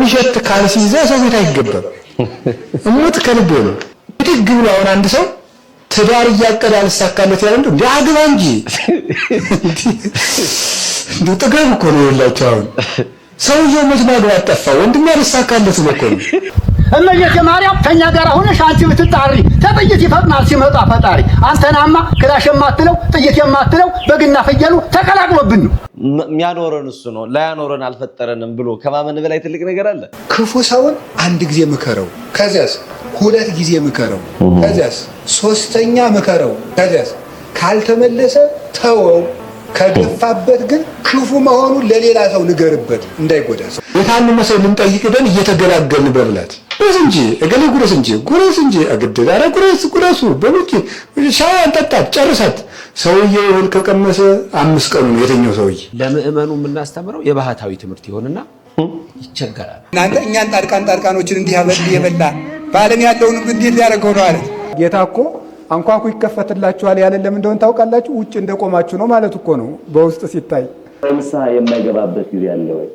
የሚሸት ካልሲ ይዘህ ሰው ቤት አይገባም። እሞት ከልቤ ነው። ድግ ብሎ አሁን አንድ ሰው ትዳር እያቀደ አልሳካለት ያለ እንዴ አግባ እንጂ ጥጋብ እኮ ነው ያላችሁ። አሁን ሰውየው መች ማግባት ጠፋ? ወንድም ያልሳካለት ነው እኮ ነው። እመቤቴ ማርያም ከኛ ጋር ሆነሽ አንቺ ብትጣሪ ተጥይት ይፈጥናል ሲመጣ ፈጣሪ። አንተናማ ክላሽ የማትለው ጥይት የማትለው በግና ፍየሉ ተቀላቅሎብን ነው የሚያኖረን እሱ ነው። ላያኖረን አልፈጠረንም ብሎ ከማመን በላይ ትልቅ ነገር አለ። ክፉ ሰውን አንድ ጊዜ ምከረው፣ ከዚያስ ሁለት ጊዜ ምከረው፣ ከዚያስ ሶስተኛ ምከረው፣ ከዚያስ ካልተመለሰ ተወው። ከገፋበት ግን ክፉ መሆኑን ለሌላ ሰው ንገርበት እንዳይጎዳ። የታመመ ሰው ልንጠይቅ ደን እየተገላገልን በብላት ጉረስ እንጂ እገሌ ጉረስ እንጂ አግደል አረ ጉረሱ በሉት ሻይ አንጠጣት ጨርሳት። ሰውየው ይሁን ከቀመሰ 5 ቀኑ ነው የተኛው ሰውዬ። ለምእመኑ የምናስተምረው የባህታዊ ትምህርት ይሆንና ይቸገራል። እናንተ እኛን ጣድቃኖችን እንዲህ የበላ በዓለም ያለውን እንዴት ያደርገው ነው አለ ጌታ እኮ። አንኳኩ ይከፈትላችኋል ያለ ለምን እንደሆነ ታውቃላችሁ? ውጭ እንደቆማችሁ ነው ማለት እኮ ነው። በውስጥ ሲታይ ንስሐ የማይገባበት ጊዜ አለ ወይ?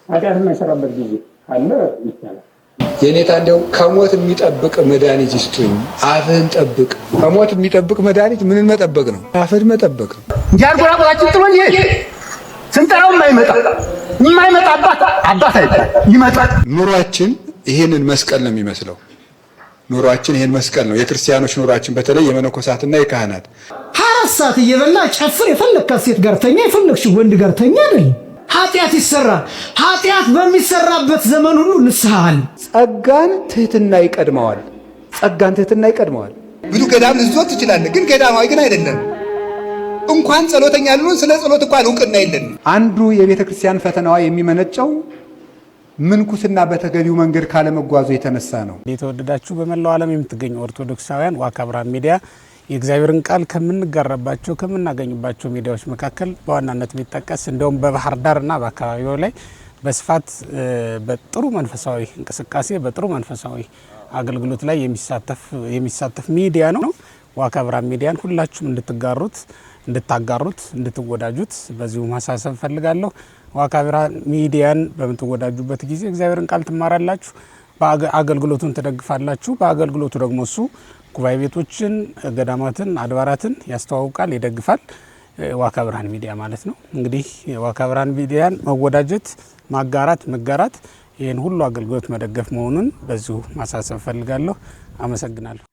ኃጢአት የማይሰራበት ጊዜ አለ ይቻላል። የኔታ እንደው ከሞት የሚጠብቅ መድኃኒት ይስጡኝ። አፍህን ጠብቅ። ከሞት የሚጠብቅ መድኃኒት ምንን መጠበቅ ነው? አፍህን መጠበቅ ነው። ያርጎራጎራችን ጥሎን ይሄ ስንጠራው የማይመጣ አባት ይመጣል። ኑሯችን ይሄንን መስቀል ነው የሚመስለው። ኑሯችን ይሄን መስቀል ነው። የክርስቲያኖች ኑሯችን በተለይ የመነኮሳትና የካህናት 24 ሰዓት እየበላ ጨፍር፣ የፈለግካት ሴት ጋር ተኛ፣ የፈለግሽው ወንድ ጋር ተኛ አይደል? ኃጢአት ይሰራል። ኃጢአት በሚሰራበት ዘመን ሁሉ ንስሐ አለ። ጸጋን ትህትና ይቀድመዋል። ብዙ ገዳም ልትዞር ትችላለህ፣ ግን ገዳማዊ ግን አይደለም። እንኳን ጸሎተኛ ልሆን ስለ ጸሎት እንኳን እውቅና የለንም። አንዱ የቤተ ክርስቲያን ፈተናዋ የሚመነጨው ምንኩስና በተገቢው መንገድ ካለመጓዙ የተነሳ ነው። የተወደዳችሁ በመላው ዓለም የምትገኙ ኦርቶዶክሳውያን ዋካ ብርሃን ሚዲያ የእግዚአብሔርን ቃል ከምንጋራባቸው ከምናገኝባቸው ሚዲያዎች መካከል በዋናነት የሚጠቀስ እንደውም በባህር ዳርና በአካባቢው ላይ በስፋት በጥሩ መንፈሳዊ እንቅስቃሴ በጥሩ መንፈሳዊ አገልግሎት ላይ የሚሳተፍ ሚዲያ ነው። ዋካ ብርሃን ሚዲያን ሁላችሁም እንድታጋሩት እንድትወዳጁት በዚሁ ማሳሰብ ፈልጋለሁ። ዋካ ብርሃን ሚዲያን በምትወዳጁበት ጊዜ እግዚአብሔርን ቃል ትማራላችሁ፣ አገልግሎቱን ትደግፋላችሁ። በአገልግሎቱ ደግሞ እሱ ጉባኤ ቤቶችን፣ ገዳማትን፣ አድባራትን ያስተዋውቃል፣ ይደግፋል። ዋካ ብርሃን ሚዲያ ማለት ነው። እንግዲህ ዋካ ብርሃን ሚዲያን መወዳጀት፣ ማጋራት፣ መጋራት ይህን ሁሉ አገልግሎት መደገፍ መሆኑን በዚሁ ማሳሰብ ፈልጋለሁ። አመሰግናለሁ።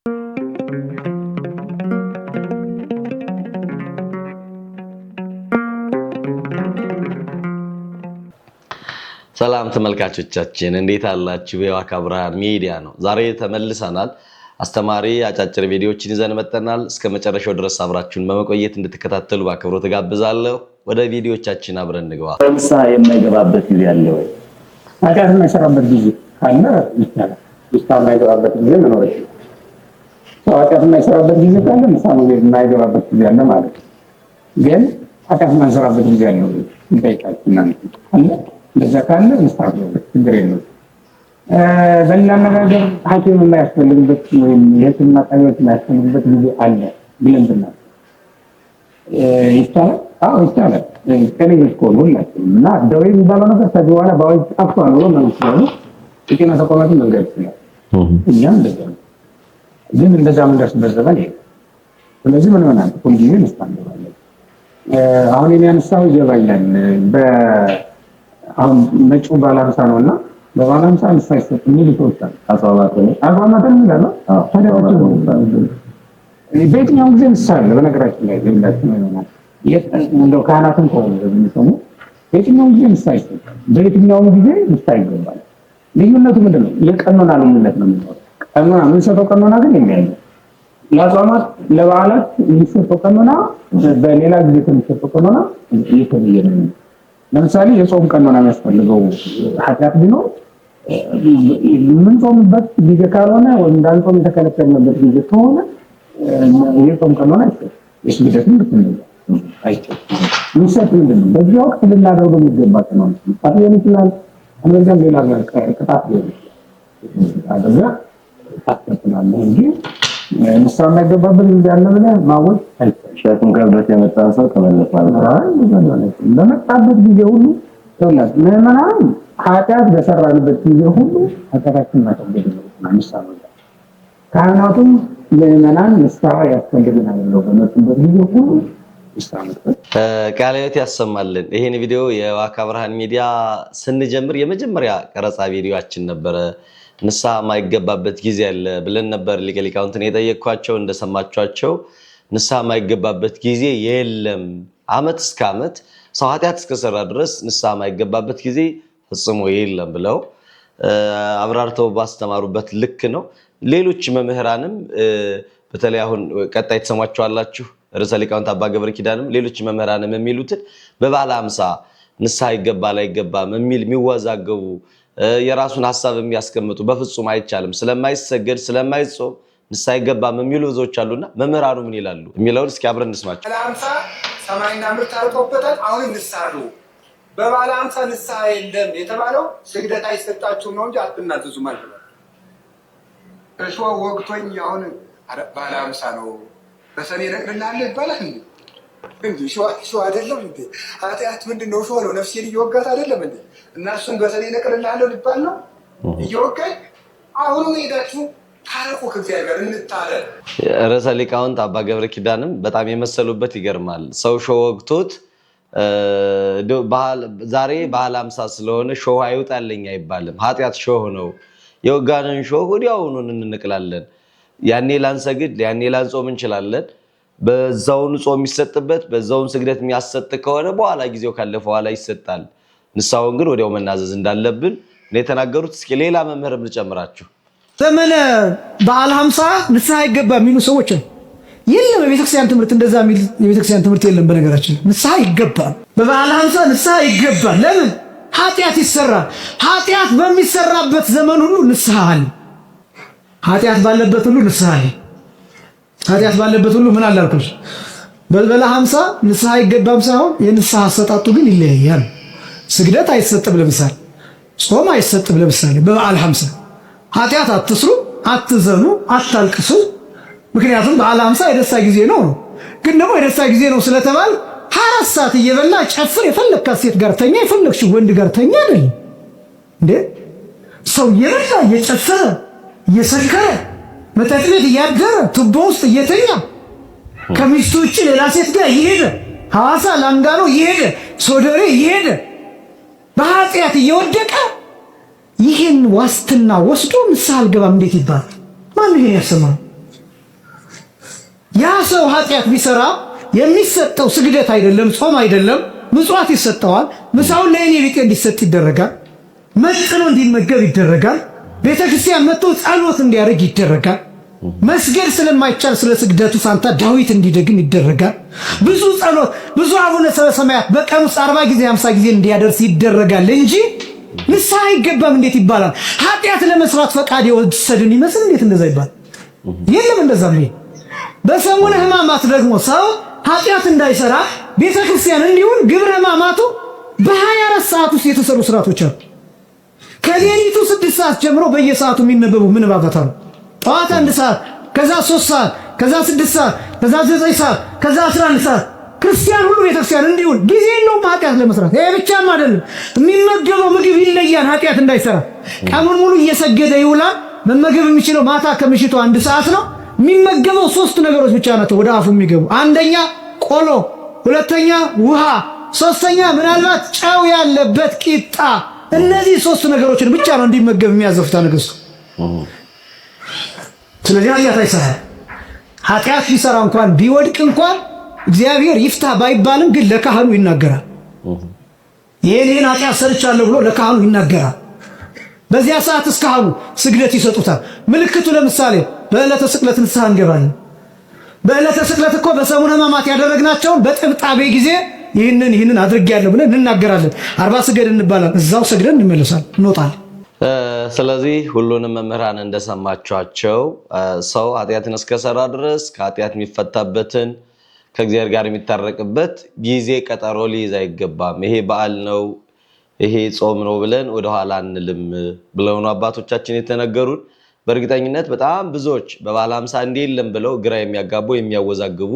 ሰላም ተመልካቾቻችን እንዴት አላችሁ? የዋካ ብርሃን ሚዲያ ነው። ዛሬ ተመልሰናል። አስተማሪ አጫጭር ቪዲዮዎችን ይዘን መጥተናል። እስከ መጨረሻው ድረስ አብራችሁን በመቆየት እንድትከታተሉ በአክብሮት ጋብዛለሁ። ወደ ቪዲዮቻችን አብረን እንግባ። ንስሐ የማይገባበት ጊዜ አለ ወይ? ኃጢአት የማይሰራበት ጊዜ ካለ ይቻላል። ንስሐ የማይገባበት ጊዜ መኖር ይችላል። ኃጢአት የማይሰራበት ጊዜ ካለ ንስሐ የማይገባበት ጊዜ አለ ማለት ነው። ግን ኃጢአት የማይሰራበት ጊዜ አለ ወይ? እንጠይቃለን አለ። እንደዛ ካለ ንስሐ ችግር የለውም። በሌላ አነጋገር ሐኪም የማያስፈልግበት ወይም የሕክምና ጣቢያዎች የማያስፈልግበት ጊዜ አለ ብለን ብናል ይቻላል። አዎ ይቻላል። ከሌሎች ከሆኑ ሁላችንም እና ደዌ የሚባለው ነገር ከዚህ በኋላ በአዋጅ ጠፍቷል ብሎ መንግስት ነው የጤና ተቋማትን መንገድ ይችላል። እኛም እንደዛ ነው። ግን እንደዛ የምንደርስበት ዘመን ይሄ። ስለዚህ ምን ሆናል? ሁልጊዜ ንስሐ እንገባለን። አሁን የሚያነሳው ይገባኛል። አሁን መጪው ባለ 50 ነውና በባለ 50 ንስሐ ይሰጥ የሚሉ ሰዎች አሉ። አስዋማትን ይላሉ። ታዲያቸው በየትኛውም ጊዜ ንስሐ አለ። በነገራችን ላይ ለሁላችን ይሆናል። እንደው ካህናትን ከሆነ የሚሰሙ በየትኛውም ጊዜ ንስሐ ይሰጣል። በየትኛውም ጊዜ ንስሐ ይገባል። ልዩነቱ ምንድን ነው? የቀኖና ልዩነት ነው የሚኖረው። ቀኖና የምንሰጠው ቀኖና ግን የሚያይ ለአጽዋማት ለበዓላት የሚሰጠው ቀኖና በሌላ ጊዜ ከሚሰጠው ቀኖና የተለየ ነው። ለምሳሌ የጾም ቀኖና የሚያስፈልገው ኃጢአት ቢኖር የምንጾምበት ጊዜ ካልሆነ ወይም እንዳንጾም የተከለከልንበት ጊዜ ከሆነ የጾም ቀኖና አይሰጥም። የስግደትም ልትነው አይሰጥም። የሚሰጥ ምንድን ነው? በዚህ ወቅት ልናደርገው የሚገባ ቀኖና ምሳሌ ሊሆን ይችላል። እነዚያም ሌላ ቅጣት ሊሆን ይችላል። አደጋ ታስቀጥላለህ እንጂ ንስሐ የማይገባበት ጊዜ አለ ብለህ ማወቅ አይቻልም። ሸክም ከብዶት የመጣን ሰው ተመለስ ማለት ነው። በመጣበት ጊዜ ሁሉ ምዕመናን ኃጢአት በሰራንበት ጊዜ ሁሉ ኃጢአታችን ማተወገድ ነው ንስሐ መግባት። ካህናቱም ለምእመናን ንስሐ ያስፈልገናል ብለው በመጡበት ጊዜ ሁሉ ንስሐ መግባት ቃለ ሕይወት ያሰማልን። ይሄን ቪዲዮ የዋካ ብርሃን ሚዲያ ስንጀምር የመጀመሪያ ቀረጻ ቪዲዮአችን ነበረ። ንስሐ የማይገባበት ጊዜ አለ ብለን ነበር ሊቀ ሊቃውንትን የጠየቅኳቸው። እንደሰማችኋቸው ንስሐ የማይገባበት ጊዜ የለም። ዓመት እስከ ዓመት ሰው ኃጢአት እስከሰራ ድረስ ንስሐ የማይገባበት ጊዜ ፈጽሞ የለም ብለው አብራርተው ባስተማሩበት ልክ ነው። ሌሎች መምህራንም በተለይ አሁን ቀጣይ ተሰማችኋላችሁ ርዕሰ ሊቃውንት አባ ገብረ ኪዳንም ሌሎች መምህራንም የሚሉትን በበዓለ ሃምሳ ንስሐ ይገባል አይገባም የሚል የሚወዛገቡ የራሱን ሐሳብ የሚያስቀምጡ በፍጹም አይቻልም ስለማይሰገድ ስለማይጾም ንስሐ ይገባም የሚሉ ብዙዎች አሉና መምህራኑ ምን ይላሉ የሚለውን እስኪ አብረን እንስማቸው። በበዓለ ሃምሳ ሰማይና ምድር ታርቆበታል። አሁንም ንስሐ ነው። በበዓለ ሃምሳ ንስሐ የለም የተባለው ስግደት አይሰጣችሁም ነው እንጂ አትናዘዙ ማለት ነው። እሾህ ወግቶኝ አሁን በዓለ ሃምሳ ነው በሰኔ ነቅልልሃለሁ ይባላል እንዴ? ሾህ አይደለም እንዴ? ኃጢአት ምንድን ነው? ሾህ ነው። ነፍሴን እየወጋት አይደለም እንዴ? እና እሱን በሰኔ ነቅልልሃለሁ ሊባል ነው እየወጋኝ። አሁኑ ሄዳችሁ ታረቁ ከእግዚአብሔር እንታረቅ። ርዕሰ ሊቃውንት አባ ገብረ ኪዳንም በጣም የመሰሉበት ይገርማል። ሰው ሾህ ወግቶት ዛሬ በዓለ ሃምሳ ስለሆነ ሾህ አይውጣልኝ አይባልም። ኃጢአት ሾህ ነው። የወጋንን ሾህ ወዲያውኑ እንንቅላለን። ያኔ ላንሰግድ ያኔ ላንጾም እንችላለን። በዛውን ጾም የሚሰጥበት በዛውን ስግደት የሚያሰጥ ከሆነ በኋላ ጊዜው ካለፈ በኋላ ይሰጣል። ንስሐውን ግን ወዲያው መናዘዝ እንዳለብን ነው የተናገሩት። እስኪ ሌላ መምህርም ልጨምራችሁ። ዘመነ በዓለ ሃምሳ ንስሐ ይገባል የሚሉ ሰዎች የለም። የቤተክርስቲያን ትምህርት እንደዛ የሚል የቤተክርስቲያን ትምህርት የለም። በነገራችን ንስሐ ይገባል፣ በበዓለ ሃምሳ ንስሐ ይገባል። ለምን? ኃጢአት ይሰራል። ኃጢአት በሚሰራበት ዘመን ሁሉ ንስሐ አለ። ኃጢአት ባለበት ሁሉ ንስሐ አለ። ኃጢአት ባለበት ሁሉ ምን አለ አልኩሽ? በበዓለ ሃምሳ ንስሐ አይገባም ሳይሆን የንስሐ አሰጣጡ ግን ይለያያል። ስግደት አይሰጥም ለምሳሌ፣ ጾም አይሰጥም ለምሳሌ። በበዓለ ሃምሳ ኃጢአት አትስሩ፣ አትዘኑ፣ አታልቅሱ። ምክንያቱም በዓለ ሃምሳ የደስታ ጊዜ ነው። ግን ደግሞ የደስታ ጊዜ ነው ስለተባለ 24 ሰዓት እየበላ ጨፍር፣ የፈለግካት ሴት ጋር ተኛ፣ የፈለግሽው ወንድ ጋር ተኛ አይደል እንዴ? ሰው እየበላ እየጨፈረ እየሰከረ መጠጥ ቤት እያደረ ቱቦ ውስጥ እየተኛ ከሚስቱ ውጭ ሌላ ሴት ጋር እየሄደ ሐዋሳ ላንጋኖ እየሄደ ሶደሬ እየሄደ በኃጢአት እየወደቀ ይህን ዋስትና ወስዶ ንስሐ አልገባም እንዴት ይባላል? ማን ይሄን ያሰማል? ያ ሰው ኃጢአት ቢሰራ የሚሰጠው ስግደት አይደለም፣ ጾም አይደለም፣ ምጽዋት ይሰጠዋል። ምሳውን ለእኔ ቢጤ እንዲሰጥ ይደረጋል። መጥኖ እንዲመገብ ይደረጋል። ቤተክርስቲያን መጥቶ ጸሎት እንዲያደርግ ይደረጋል። መስገድ ስለማይቻል ስለ ስግደቱ ፋንታ ዳዊት እንዲደግም ይደረጋል። ብዙ ጸሎት ብዙ አቡነ ሰበሰማያት በቀን ውስጥ 40 ጊዜ 50 ጊዜ እንዲያደርስ ይደረጋል እንጂ ንስሐ አይገባም እንዴት ይባላል? ኃጢአት ለመስራት ፈቃድ የወሰድን ይመስል እንዴት እንደዛ ይባላል? የለም እንደዛ ነው። በሰሙነ ሕማማት ደግሞ ሰው ኃጢአት እንዳይሰራ ቤተክርስቲያን እንዲሁን ግብረ ሕማማቱ በ24 ሰዓት ውስጥ የተሰሩ ስርዓቶች አሉ። ከሌሊቱ 6 ሰዓት ጀምሮ በየሰዓቱ የሚነበቡ ምንባባት አሉ። ጠዋት 1 ሰዓት፣ ከዛ 3 ሰዓት፣ ከዛ 6 ሰዓት፣ ከዛ 9 ሰዓት፣ ከዛ 11 ሰዓት። ክርስቲያን ሁሉ ቤተክርስቲያን እንዲሁን ጊዜ የለውም ኃጢአት ለመስራት። ይሄ ብቻም አይደለም፣ የሚመገበው ምግብ ይለያል ኃጢአት እንዳይሰራ። ቀኑን ሙሉ እየሰገደ ይውላል። መመገብ የሚችለው ማታ ከምሽቱ 1 ሰዓት ነው። የሚመገበው 3 ነገሮች ብቻ ናቸው ወደ አፉ የሚገቡ። አንደኛ ቆሎ፣ ሁለተኛ ውሃ፣ ሶስተኛ ምናልባት ጨው ያለበት ቂጣ። እነዚህ 3 ነገሮችን ብቻ ነው እንዲመገብ የሚያዘፍታ ነገስቱ። ስለዚህ ኃጢአት አይሰራ። ኃጢአት ቢሰራ እንኳን ቢወድቅ እንኳን እግዚአብሔር ይፍታ ባይባልም ግን ለካህኑ ይናገራል። ይሄን ኃጢአት ሰርቻለሁ ብሎ ለካህኑ ይናገራል። በዚያ ሰዓት እስካሁኑ ስግደት ይሰጡታል። ምልክቱ ለምሳሌ በዕለተ ስቅለት ንስሐ እንገባለን። በዕለተ ስቅለት እኮ በሰሙነ ሕማማት ያደረግናቸውን በጥብጣቤ ጊዜ ይህንን አድርጌያለሁ ብለን እንናገራለን። 40 ስገድ እንባላለን። እዛው ሰግደን እንመለሳለን፣ እንወጣለን። ስለዚህ ሁሉንም መምህራን እንደሰማችኋቸው ሰው ኃጢአትን እስከሰራ ድረስ ከኃጢአት የሚፈታበትን ከእግዚአብሔር ጋር የሚታረቅበት ጊዜ ቀጠሮ ሊይዝ አይገባም። ይሄ በዓል ነው ይሄ ጾም ነው ብለን ወደኋላ አንልም ብለው ነው አባቶቻችን የተነገሩን። በእርግጠኝነት በጣም ብዙዎች በበዓለ ሃምሳ እንዲህ የለም ብለው ግራ የሚያጋቡ የሚያወዛግቡ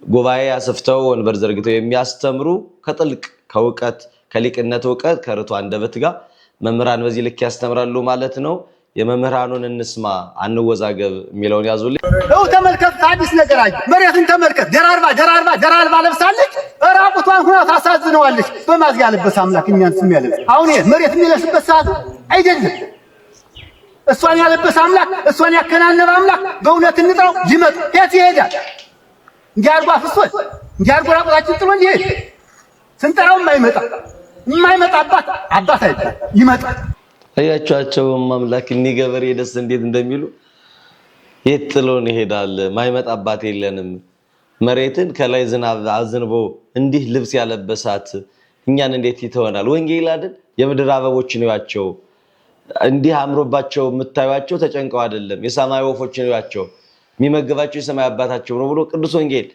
ጉባኤ አስፍተው ወንበር ዘርግተው የሚያስተምሩ ከጥልቅ ከእውቀት ከሊቅነት እውቀት ከርቱ አንደበት ጋር መምህራን በዚህ ልክ ያስተምራሉ ማለት ነው። የመምህራኑን እንስማ አንወዛገብ የሚለውን ያዙልኝ። ነው ተመልከት፣ አዲስ ነገር አይ መሬትን ተመልከት። ደራርባ ለብሳለች፣ ራቁቷን ሁና ታሳዝነዋለች። በማዝያ ያለበት አምላክ እኛን ስም ያለ አሁን ይሄ መሬት የሚለስበት ሰዓት አይደለም። እሷን ያለበት አምላክ፣ እሷን ያከናነበ አምላክ በእውነት እንጥራው ይመጣ የት ይሄዳል? እንዲያርጓ ፍሶት እንዲያርጓ ራቁታችን ጥሎ እንዲሄድ ስንጠራው የማይመጣ አባት አይደለም ይመጣል። አያቻቸው አምላክ እኒ ገበሬ ደስ እንዴት እንደሚሉ የት ጥሎን ይሄዳል? ማይመጣ አባት የለንም። መሬትን ከላይ ዝናብ አዝንቦ እንዲህ ልብስ ያለበሳት እኛን እንዴት ይተወናል? ወንጌል አይደል? የምድር አበቦችን ይዋቸው እንዲህ አምሮባቸው የምታዩአቸው ተጨንቀው አይደለም። የሰማይ ወፎችን ይዋቸው የሚመግባቸው የሰማይ አባታቸው ነው ብሎ ቅዱስ ወንጌል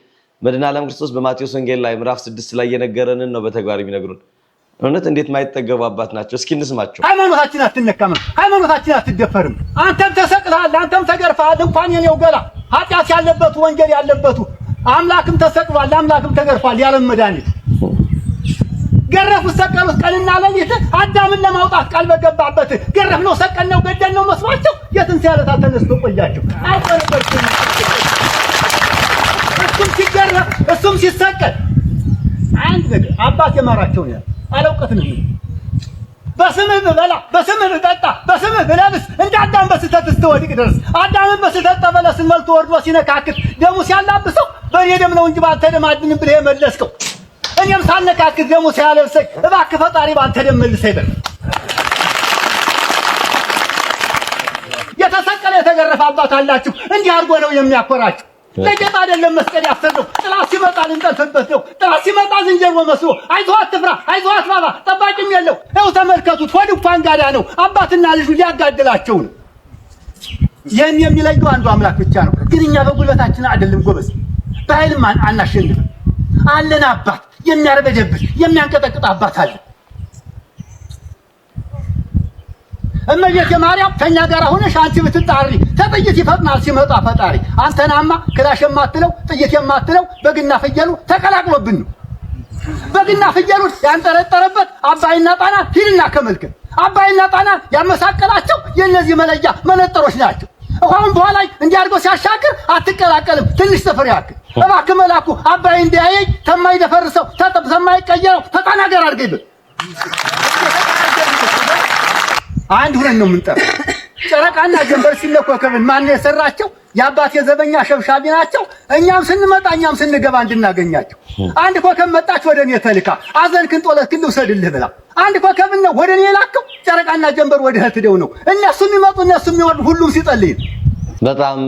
መድኃኔ ዓለም ክርስቶስ በማቴዎስ ወንጌል ላይ ምዕራፍ 6 ላይ የነገረንን ነው በተግባር የሚነግሩን። እውነት እንዴት ማይጠገቡ አባት ናቸው። እስኪ እንስማቸው። ሃይማኖታችን አትነካም፣ ሃይማኖታችን አትደፈርም። አንተም ተሰቅለሃል፣ አንተም ተገርፈሃል። እንኳን የኔው ገላ ኃጢአት ያለበቱ ወንጀል ያለበቱ አምላክም ተሰቅሏል፣ አምላክም ተገርፏል። ያለም መድኃኒት ገረፉት፣ ሰቀሉት ቀንና ሌሊት አዳምን ለማውጣት ቃል በገባበት ገረፍ ነው፣ ሰቀል ነው፣ ገደል ነው መስሏቸው የትንሣኤ ዕለት ተነስቶ ቆያቸው። አይቆርበትም። እሱም ሲገረፍ እሱም ሲሰቀል አንድ ነገር አባት የማራቸው ነው። አላውቀትንም። በስምህ ብበላ በስምህ ብጠጣ በስምህ ብለብስ እንደ አዳም በስተት ስትወድቅ ድረስ አዳምን በስተት በለስን መልቶ ወርዶ ሲነካክት ደሙ ሲያላብሰው በእኔ ደም ነው እንጂ ባንተ ደም አድንም ብለህ የመለስከው እኔም ሳነካክት ደሙ ሲያለብሰኝ እባክህ ፈጣሪ ባንተ ደም መልሰኝ በል። የተሰቀለ የተገረፈ አባት አላችሁ። እንዲህ አድርጎ ነው የሚያኮራችሁ። ለጌታ አይደለም መስቀል ያሰረው። ጥላት ሲመጣ ልንጠልፍበት ነው። ጥላት ሲመጣ ዝንጀሮ መስሎ አይዞህ አትፍራ፣ አይዞህ አትባባ፣ ጠባቂም የለው። ይኸው ተመልከቱት፣ ሆድ እንኳን ጋዳ ነው። አባትና ልጁ ሊያጋድላቸው ነው። ይህን የሚለየው አንዱ አምላክ ብቻ ነው። ግን እኛ በጉልበታችን አይደለም ጎበዝ፣ በኃይልም አናሸንፍም። አለን አባት፣ የሚያርበደብር የሚያንቀጠቅጥ አባት አለ። እመቤቴ ማርያም ከኛ ጋር ሆነሽ አንቺ ብትጣሪ ተጥይት ይፈጥናል ሲመጣ ፈጣሪ። አንተናማ ክላሽ የማትለው ጥይት የማትለው በግና ፍየሉ ተቀላቅሎብን ነው። በግና ፍየሉ ያንጠረጠረበት አባይና ጣና ሂድና ከመልክ አባይና ጣና ያመሳቀላቸው የነዚህ መለያ መነጠሮች ናቸው። ውሃውን በኋላ እንዲያርጎ ሲያሻግር አትቀላቀልም ትንሽ ጥፍር ያክል። እባክህ መላኩ አባይ እንዲያየኝ ተማይደፈርሰው ተማይቀየረው ተጣና ጋር አድርገኝ። አንድ ሁለት ነው የምንጠራው። ጨረቃና ጀንበር ሲለኮከብን ማን የሰራቸው? የአባቴ ዘበኛ ሸብሻቢ ናቸው። እኛም ስንመጣ እኛም ስንገባ እንድናገኛቸው። አንድ ኮከብ መጣች ወደ እኔ ተልካ አዘንክን ጦለትክን ልውሰድልህ ብላ። አንድ ኮከብ ነው ወደ እኔ የላከው። ጨረቃና ጀንበር ወደ እህትደው ነው እነሱ የሚመጡ እነሱ የሚወርዱ ሁሉም ሲጸልይ። በጣም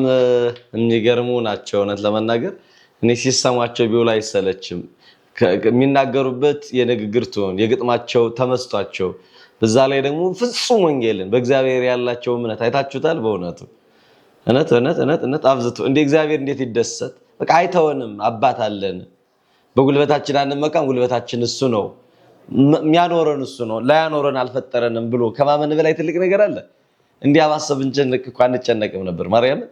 የሚገርሙ ናቸው። እውነት ለመናገር እኔ ሲሰማቸው ቢውል አይሰለችም። የሚናገሩበት የንግግር ቶን የግጥማቸው ተመስጧቸው በዛ ላይ ደግሞ ፍጹም ወንጌልን በእግዚአብሔር ያላቸው እምነት አይታችሁታል። በእውነቱ እነት አብዝቶ እንደ እግዚአብሔር እንዴት ይደሰት። በቃ አይተወንም፣ አባት አለን። በጉልበታችን አንመካም፣ ጉልበታችን እሱ ነው፣ የሚያኖረን እሱ ነው፣ ላያኖረን አልፈጠረንም ብሎ ከማመን በላይ ትልቅ ነገር አለ። እንዲያባሰብ እንጨነቅ እንኳን አንጨነቅም ነበር። ማርያምን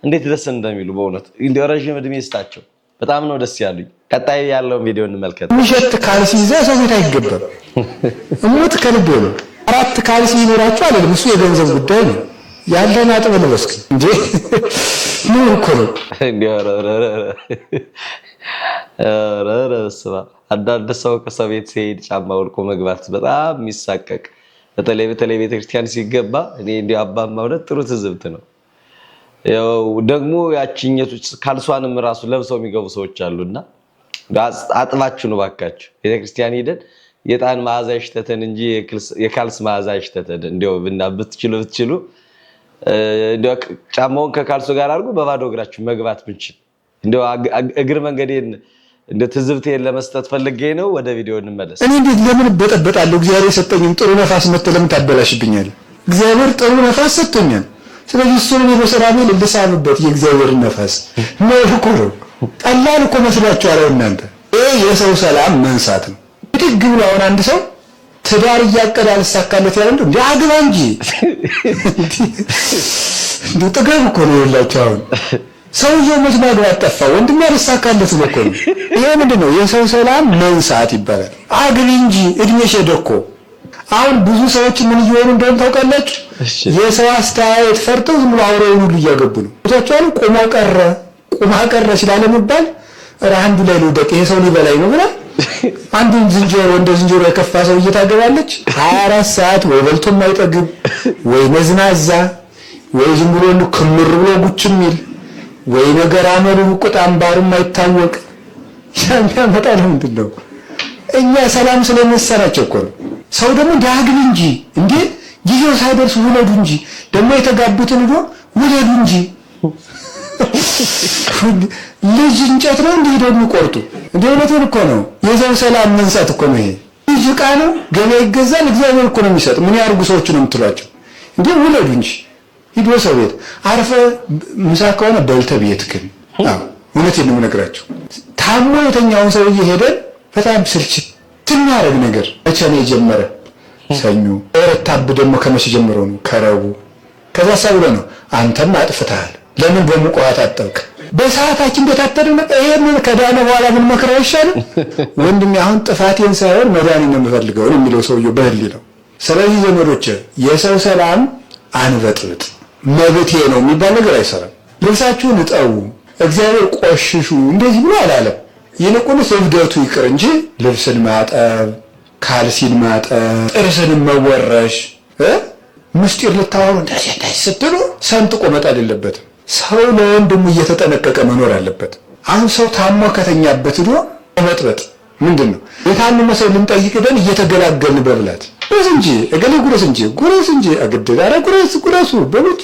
እንዴት ደስ እንደሚሉ በእውነቱ እንደ ረጅም እድሜ ይስጣቸው። በጣም ነው ደስ ያሉኝ። ቀጣይ ያለውን ቪዲዮ እንመልከት። ምሽት ካልሲ ይዘህ ሰው ቤት አይገባም። እሙት ከልቤ ነው። 4 ካልሲ ይኖራችሁ አይደለም፣ እሱ የገንዘብ ጉዳይ ነው። ያለን አጥብ ነው እስኪ እንዴ ምን እኮ ነው እንዴ አንዳንድ ሰው ከሰው ቤት ሲሄድ ጫማ ወልቆ መግባት በጣም የሚሳቀቅ በተለይ ቤተክርስቲያን ሲገባ እኔ እንዲያው አባማ ማለት ጥሩ ትዝብት ነው። ያው ደግሞ ያቺኘቶች ካልሷንም ራሱ ለብሰው የሚገቡ ሰዎች አሉና አጥባችሁ ነው ባካችሁ ቤተክርስቲያን ሄደን የጣን መዓዛ ይሽተተን እንጂ የካልስ መዓዛ ይሽተተን። እንዲያው ብትችሉ እንዲያው ጫማውን ከካልሱ ጋር አድርጎ በባዶ እግራችሁ መግባት ብንችል እንዲያው እግር መንገዴን እንደ ትዝብቴን ለመስጠት ፈልጌ ነው። ወደ ቪዲዮ እንመለስ። እኔ እንዴት ለምን በጠበጣለሁ? እግዚአብሔር የሰጠኝም ጥሩ ነፋስ መጥቶ ለምን ታበላሽብኛል? እግዚአብሔር ጥሩ ነፋስ ሰጥቶኛል። ስለዚህ እሱን በሰላም ልሳምበት የእግዚአብሔርን ነፋስ ነው እኮ ነው። ቀላል እኮ መስሏችኋል እናንተ። ይሄ የሰው ሰላም መንሳት ነው። ድግ ብሎ አሁን አንድ ሰው ትዳር እያቀደ አልሳካለት ያለ እንዴ አግባ እንጂ እንዴ ጥገብ እኮ ነው ያላችሁ። አሁን ሰውየው መስማት ጠፋ ወንድም ያልሳካለት ነው እኮ። ይሄ ምንድነው? የሰው ሰላም መንሳት ይባላል። አግቢ እንጂ እድሜሽ ሄደ እኮ አሁን ብዙ ሰዎች ምን እየሆኑ እንደሆነ ታውቃላችሁ? የሰው አስተያየት ፈርተው ዝም ብሎ አውሬውን ሁሉ እያገቡ ነው። ቦታቸውን ቁማ ቀረ ስላለመባል አንዱ ላይ ልውደቅ ይሄ ሰው ሊበላኝ ነው ብላ አንዱን ዝንጀሮ እንደ ዝንጀሮ የከፋ ሰው እየታገባለች 24 ሰዓት ወይ በልቶ የማይጠግብ ወይ መዝናዛ ወይ ዝም ብሎ ክምር ብሎ ጉች የሚል ወይ ነገር አመሉ ቁጣም ባሩም አይታወቅ ያመጣ ነው። ምንድን ነው እኛ ሰላም ስለመሰላቸው እኮ ነው። ሰው ደግሞ ዳግም እንጂ እንዴ ጊዜው ሳይደርስ ውለዱ እንጂ ደግሞ የተጋቡትን ሄዶ ውለዱ እንጂ ልጅ እንጨት ነው እንዴ ሄዶ የሚቆርጡ እንዴ? እውነቱን እኮ ነው። የሰው ሰላም መንሳት እኮ ነው። ይሄ ልጅ ዕቃ ነው፣ ገበያ ይገዛል። እግዚአብሔር እኮ ነው የሚሰጥ። ምን ያርጉ ሰዎች ነው የምትሏቸው እንዴ? ውለዱ እንጂ ሂዶ ሰው ቤት አርፈ ምሳ ከሆነ በልተ ቤት ግን እውነቴን ነው የምነግራቸው። ታሞ የተኛውን ሰውዬ ሄደን በጣም ስልችት ትናረግ ነገር መቼ ነው የጀመረ? ሰኞ ረታብ ደግሞ ከመቼ ጀምሮ ነው? ከረቡዕ። ከዛ ሰው ነው አንተም አጥፍተሃል፣ ለምን በሙቅ ውሃ ታጠብክ? በሰዓታችን በታተደነ ይሄንን ከዳነ በኋላ ምን መከራው ይሻላል? ወንድሜ አሁን ጥፋቴን ሳይሆን መዳኔን ነው የምፈልገው የሚለው ሰውዬው በህሊ ነው። ስለዚህ ዘመዶች የሰው ሰላም አንበጥብጥ፣ መብቴ ነው የሚባል ነገር አይሰራም። ልብሳችሁን እጠቡ፣ እግዚአብሔር ቆሽሹ እንደዚህ ብሎ አላለም። ይልቁንስ እብደቱ ይቅር እንጂ ልብስን ማጠብ፣ ካልሲን ማጠብ፣ ጥርስን መወረሽ ምስጢር ልታወሩ እንደዚህ ስትሉ ሰንጥቆ መጣል የለበትም። ሰው ለወንድሙ እየተጠነቀቀ መኖር አለበት። አሁን ሰው ታሞ ከተኛበት ሄዶ መጥበጥ ምንድን ነው? የታመመ ሰው ልንጠይቅ ደን እየተገላገልን በብላት ጉረስ እንጂ አግድል አረ ጉረሱ በሉት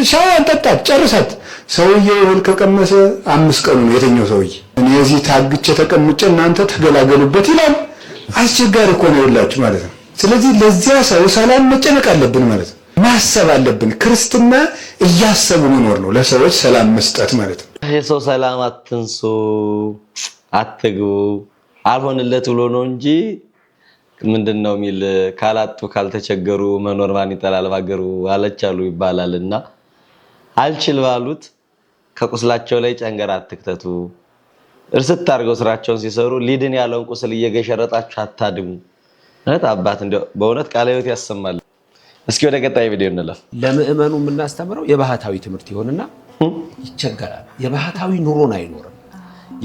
ሻይ አንጠጣት ጨርሳት። ሰውዬው እህል ከቀመሰ 5 ቀኑ ነው የተኛው ሰውዬ። እኔ እዚህ ታግቼ ተቀምጬ እናንተ ተገላገሉበት ይላል። አስቸጋሪ እኮ ነው ይላችሁ ማለት ነው። ስለዚህ ለዚያ ሰው ሰላም መጨነቅ አለብን ማለት ነው። ማሰብ አለብን። ክርስትና እያሰቡ መኖር ነው፣ ለሰዎች ሰላም መስጠት ማለት ነው። የሰው ሰላም አትንሱ፣ አትግቡ አልሆንለት ብሎ ነው እንጂ ምንድነው የሚል ካላጡ ካልተቸገሩ መኖር ማን ይጠላል ባገሩ አለቻሉ ይባላልና አልችል ባሉት ከቁስላቸው ላይ ጨንገር አትክተቱ። እርስት አድርገው ስራቸውን ሲሰሩ ሊድን ያለውን ቁስል እየገሸረጣችሁ አታድሙ። አባት እንደው በእውነት ቃለ ሕይወት ያሰማል። እስኪ ወደ ቀጣይ ቪዲዮ እንለፍ። ለምእመኑ የምናስተምረው የባህታዊ ትምህርት ይሆንና ይቸገራል። የባህታዊ ኑሮን አይኖርም።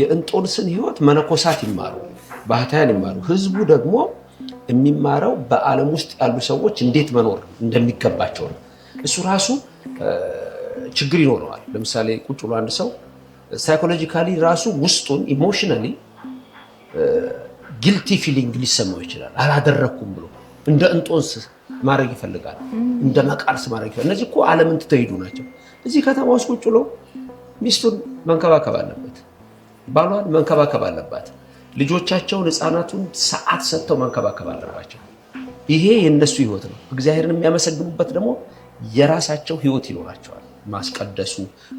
የእንጦንስን ህይወት መነኮሳት ይማሩ፣ ባህታውያን ይማሩ። ህዝቡ ደግሞ የሚማረው በዓለም ውስጥ ያሉ ሰዎች እንዴት መኖር እንደሚገባቸው ነው። እሱ ራሱ ችግር ይኖረዋል። ለምሳሌ ቁጭ ብሎ አንድ ሰው ሳይኮሎጂካሊ ራሱ ውስጡን ኢሞሽናሊ ጊልቲ ፊሊንግ ሊሰማው ይችላል። አላደረኩም ብሎ እንደ እንጦንስ ማድረግ ይፈልጋል፣ እንደ መቃርስ ማድረግ ይፈልጋል። እነዚህ እኮ ዓለምን ትተይዱ ናቸው። እዚህ ከተማ ውስጥ ቁጭ ብሎ ሚስቱን መንከባከብ አለበት፣ ባሏን መንከባከብ አለባት፣ ልጆቻቸውን ህፃናቱን ሰዓት ሰጥተው መንከባከብ አለባቸው። ይሄ የነሱ ህይወት ነው። እግዚአብሔርን የሚያመሰግኑበት ደግሞ የራሳቸው ህይወት ይኖራቸዋል። ማስቀደሱ፣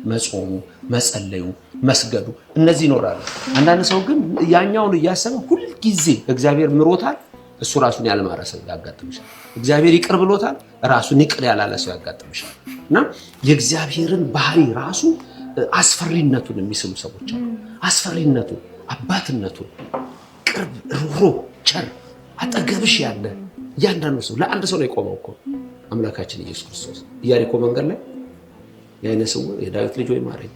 መጾሙ፣ መጸለዩ፣ መስገዱ እነዚህ ይኖራሉ። አንዳንድ ሰው ግን ያኛውን እያሰበ ሁልጊዜ እግዚአብሔር ምሮታል፣ እሱ ራሱን ያልማረ ሰው ያጋጥምሻል። እግዚአብሔር ይቅር ብሎታል፣ ራሱን ይቅር ያላለ ሰው ያጋጥምሻል። እና የእግዚአብሔርን ባህሪ ራሱ አስፈሪነቱን የሚስሉ ሰዎች አሉ። አስፈሪነቱን፣ አባትነቱን፣ ቅርብ፣ ሩህሩህ፣ ቸር፣ አጠገብሽ ያለ እያንዳንዱ ሰው ለአንድ ሰው ነው የቆመው እኮ አምላካችን ኢየሱስ ክርስቶስ። ኢያሪኮ መንገድ ላይ የዓይነ ስውር የዳዊት ልጅ ሆይ ማረኝ፣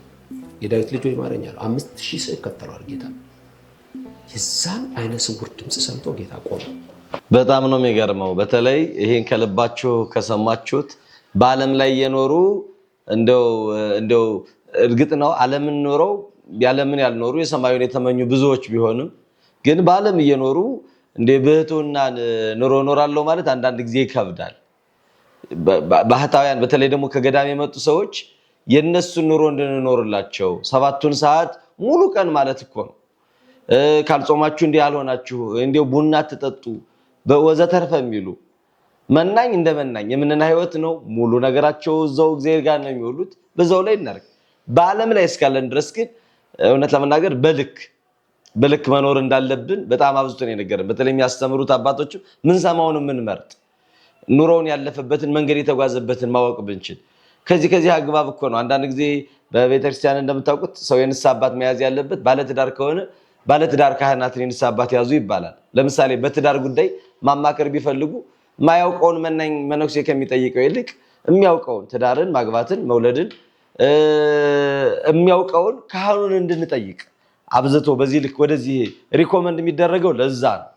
የዳዊት ልጅ ሆይ ማረኝ አለው። 5000 ሰው ይከተለዋል ጌታ። የዛን ዓይነ ስውር ድምፅ ሰምቶ ጌታ ቆመ። በጣም ነው የሚገርመው። በተለይ ይሄን ከልባችሁ ከሰማችሁት በዓለም ላይ የኖሩ እንደው እርግጥ ነው ዓለምን ኖረው ያለምን ያልኖሩ የሰማዩን የተመኙ ብዙዎች ቢሆንም ግን በዓለም እየኖሩ እንደ በህቶናን ኑሮ ኖራለው ማለት አንዳንድ ጊዜ ይከብዳል። ባህታውያን በተለይ ደግሞ ከገዳም የመጡ ሰዎች የነሱን ኑሮ እንድንኖርላቸው 7ቱን ሰዓት ሙሉ ቀን ማለት እኮ ነው። ካልጾማችሁ እንዲህ ያልሆናችሁ እንዲው ቡና ተጠጡ በወዘተርፈ የሚሉ መናኝ እንደመናኝ የምንና ህይወት ነው። ሙሉ ነገራቸው እዛው እግዚአብሔር ጋር ነው የሚውሉት። በዛው ላይ እናርግ። በዓለም ላይ እስካለን ድረስ ግን እውነት ለመናገር በልክ መኖር እንዳለብን በጣም አብዝቶ ነው የነገረን። በተለይ የሚያስተምሩት አባቶች ምን ሰማውን ምን መርጥ ኑሮውን ያለፈበትን መንገድ የተጓዘበትን ማወቅ ብንችል ከዚህ አግባብ እኮ ነው። አንዳንድ ጊዜ በቤተክርስቲያን እንደምታውቁት ሰው የንስሐ አባት መያዝ ያለበት ባለትዳር ከሆነ ባለትዳር ካህናትን የንስሐ አባት ያዙ ይባላል። ለምሳሌ በትዳር ጉዳይ ማማከር ቢፈልጉ ማያውቀውን መነኩሴ ከሚጠይቀው ይልቅ የሚያውቀውን ትዳርን፣ ማግባትን፣ መውለድን የሚያውቀውን ካህኑን እንድንጠይቅ አብዝቶ በዚህ ልክ ወደዚህ ሪኮመንድ የሚደረገው ለዛ ነው።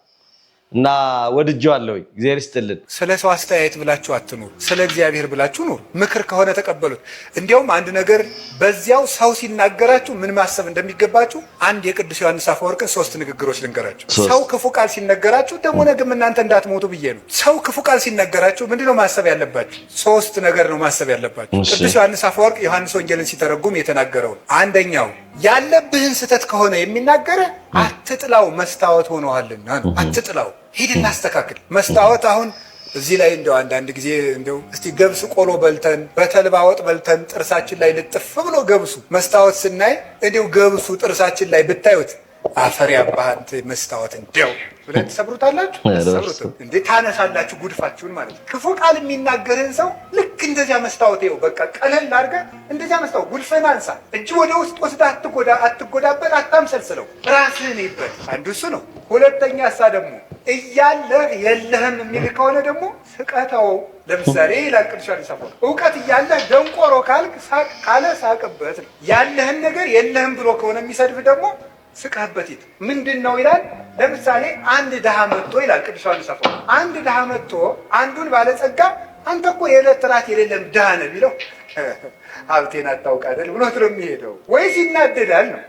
እና ወድጄዋለሁ። እግዚአብሔር ይስጥልን። ስለ ሰው አስተያየት ብላችሁ አትኑሩ፣ ስለ እግዚአብሔር ብላችሁ ኑሩ። ምክር ከሆነ ተቀበሉት። እንዲያውም አንድ ነገር በዚያው ሰው ሲናገራችሁ ምን ማሰብ እንደሚገባችሁ አንድ የቅዱስ ዮሐንስ አፈወርቅን 3 ንግግሮች ልንገራችሁ። ሰው ክፉ ቃል ሲነገራችሁ ደግሞ ነገም እናንተ እንዳትሞቱ ብዬ ነው። ሰው ክፉ ቃል ሲነገራችሁ ምንድነው ማሰብ ያለባችሁ? 3 ነገር ነው ማሰብ ያለባችሁ። ቅዱስ ዮሐንስ አፈወርቅ ዮሐንስ ወንጌልን ሲተረጉም የተናገረው አንደኛው ያለብህን ስህተት ከሆነ የሚናገረ አትጥላው፣ መስታወት ሆነዋልና ነው። አትጥላው፣ ሂድ እናስተካክል። መስታወት አሁን እዚህ ላይ እንደው አንዳንድ ጊዜ እንደው እስቲ ገብስ ቆሎ በልተን በተልባ ወጥ በልተን ጥርሳችን ላይ ልጥፍ ብሎ ገብሱ መስታወት ስናይ እንደው ገብሱ ጥርሳችን ላይ ብታዩት አፈር ያባህንት መስታወት እንደው ብለን ተሰብሩታላችሁ። ተሰብሩት እንዴ ታነሳላችሁ ጉድፋችሁን ማለት ነው። ክፉ ቃል የሚናገርን ሰው ልክ እንደዚያ መስታወት ይኸው በቃ ቀለል አድርገህ እንደዚያ መስታወት ጉድፈን አንሳ። እጅ ወደ ውስጥ ወስደህ አትጎዳበት፣ አታምሰልስለው፣ ራስህን ይበት። አንዱ እሱ ነው። ሁለተኛ እሳ ደግሞ እያለህ የለህም የሚል ከሆነ ደግሞ ስቀተው። ለምሳሌ ይላል ቅዱስ ዮሐንስ አፈወርቅ እውቀት እያለህ ደንቆሮ ካልክ ካለ ሳቅበት ነው። ያለህን ነገር የለህም ብሎ ከሆነ የሚሰድፍ ደግሞ ስቀህበት ይት ምንድን ነው ይላል። ለምሳሌ አንድ ድሃ መጥቶ ይላል ቅዱስ ዮሐንስ አፈወርቅ አንድ ድሃ መጥቶ አንዱን ባለጸጋ አንተ እኮ የዕለት ራት የሌለም ድሃ ነህ ቢለው ሀብቴን አታውቅ አይደል ብሎት ነው የሚሄደው፣ ወይስ ይናደዳል ነው።